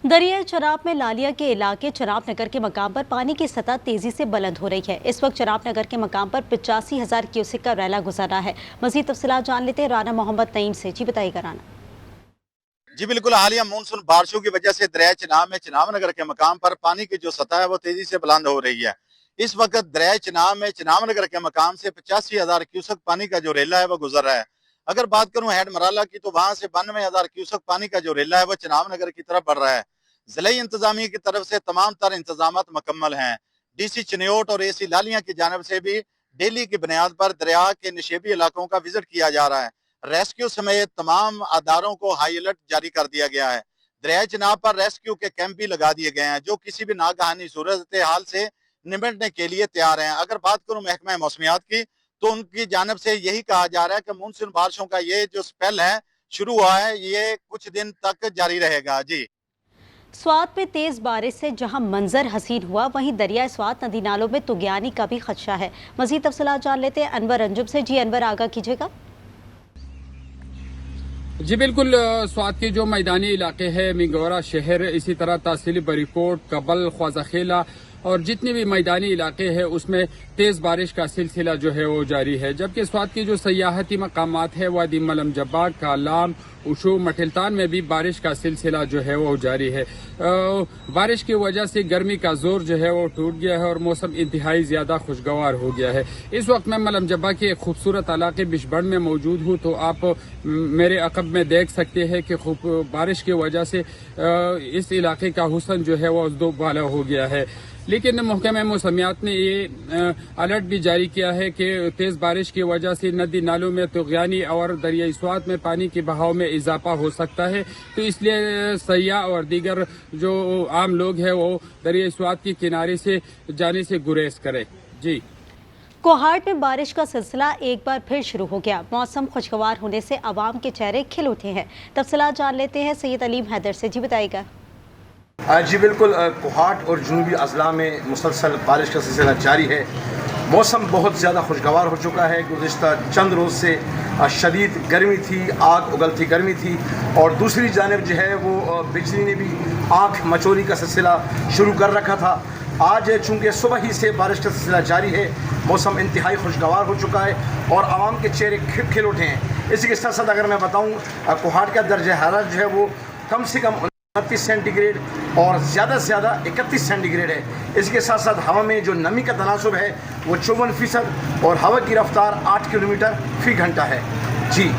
दरियाई चनाब में लालिया के इलाके चनाब नगर के मकाम पर पानी की सतह तेजी से बुलंद हो रही है। इस वक्त चनाब नगर के मकाम पर 85,000 क्यूसेक का रैला गुजर रहा है। मजीद तफसीलात जान लेते हैं राना मोहम्मद नईम से। जी बताइएगा राना। जी बिल्कुल, हालिया मानसून बारिशों की वजह से दरिया चिनाब में चिनाब नगर के मकाम पर पानी की जो सतह है वो तेजी से बुलंद हो रही है। इस वक्त दरिया चिनाब में चिनाब नगर के मकाम से 85,000 क्यूसेक पानी का जो रेला है वो गुजर रहा है। अगर बात करूं हेड मराला की तो वहां से 92,000 क्यूसेक पानी का जो रेला है वो चिनाब नगर की तरफ बढ़ रहा है। जिले इंतजामिया की तरफ से तमाम तर इंतजाम मुकम्मल हैं। DC चिन्योट और AC लालिया की जानब से भी डेली की बुनियाद पर दरिया के निशेबी इलाकों का विजिट किया जा रहा है। रेस्क्यू समेत तमाम अदारों को हाई अलर्ट जारी कर दिया गया है। दरिया चिनाब पर रेस्क्यू के कैंप भी लगा दिए गए हैं जो किसी भी नागहानी सूरत हाल से निपटने के लिए तैयार हैं। अगर बात करूं महकमा मौसमियात की तो उनकी जानब से यही कहा जा रहा है कि मानसून बारिशों का ये जो स्पेल है शुरू हुआ है ये कुछ दिन तक जारी रहेगा। जी स्वात में तेज बारिश से जहां मंजर हसीन हुआ, वहीं दरिया स्वात नदी नालों में तुगयानी का भी खदशा है। मजीद तफसीलात जान लेते हैं अनवर अंजुम से। जी अनवर, आगाह कीजिएगा। जी बिल्कुल, स्वात के जो मैदानी इलाके हैं मिंगोरा शहर, इसी तरह तहसील बरीकोट, कबल, ख्वाजाखेला और जितने भी मैदानी इलाके हैं उसमें तेज बारिश का सिलसिला जो है वो जारी है। जबकि स्वात के जो सयाहती मकामात है वादी मलम जब्बा, कालाम, उशू, मटिलतान में भी बारिश का सिलसिला जो है वो जारी है। बारिश की वजह से गर्मी का जोर जो है वो टूट गया है और मौसम इंतहाई ज्यादा खुशगवार हो गया है। इस वक्त मैं मलम जब्बा के एक खूबसूरत इलाके बिशबड़ में मौजूद हूँ, तो आप मेरे अकब में देख सकते हैं कि बारिश की वजह से इस इलाके का हुस्न जो है वो दोबाला हो गया है। लेकिन महकमा मौसमियात ने ये अलर्ट भी जारी किया है कि तेज बारिश की वजह से नदी नालों में तुगयानी और दरियाई स्वात में पानी के बहाव में इजाफा हो सकता है, तो इसलिए सयाह और दीगर जो आम लोग हैं वो दरियाई स्वात के किनारे से जाने से गुरेज करें। जी कोहाट में बारिश का सिलसिला एक बार फिर शुरू हो गया। मौसम खुशगवार होने से आवाम के चेहरे खिल उठे हैं। तफसीलात जान लेते हैं सैयद अलीम हैदर से। जी बताइएगा। जी बिल्कुल, कोहाट और जुनूबी अजला में मुसलसल बारिश का सिलसिला जारी है। मौसम बहुत ज़्यादा खुशगवार हो चुका है। गुज़िश्ता चंद रोज़ से शदीद गर्मी थी, आग उगलती गर्मी थी और दूसरी जानिब जो है वो बिजली ने भी आँख मचोरी का सिलसिला शुरू कर रखा था। आज चूँकि सुबह ही से बारिश का सिलसिला जारी है, मौसम इंतहाई खुशगवार हो चुका है और आवाम के चेहरे खिल उठे हैं। इसी के साथ साथ अगर मैं बताऊँ, कोहाट का दर्जा हरारत जो है वो कम से कम 29 सेंटीग्रेड और ज़्यादा से ज़्यादा 31 सेंटीग्रेड है। इसके साथ साथ हवा में जो नमी का तनासुब है वो 54% और हवा की रफ्तार 8 किलोमीटर फी घंटा है। जी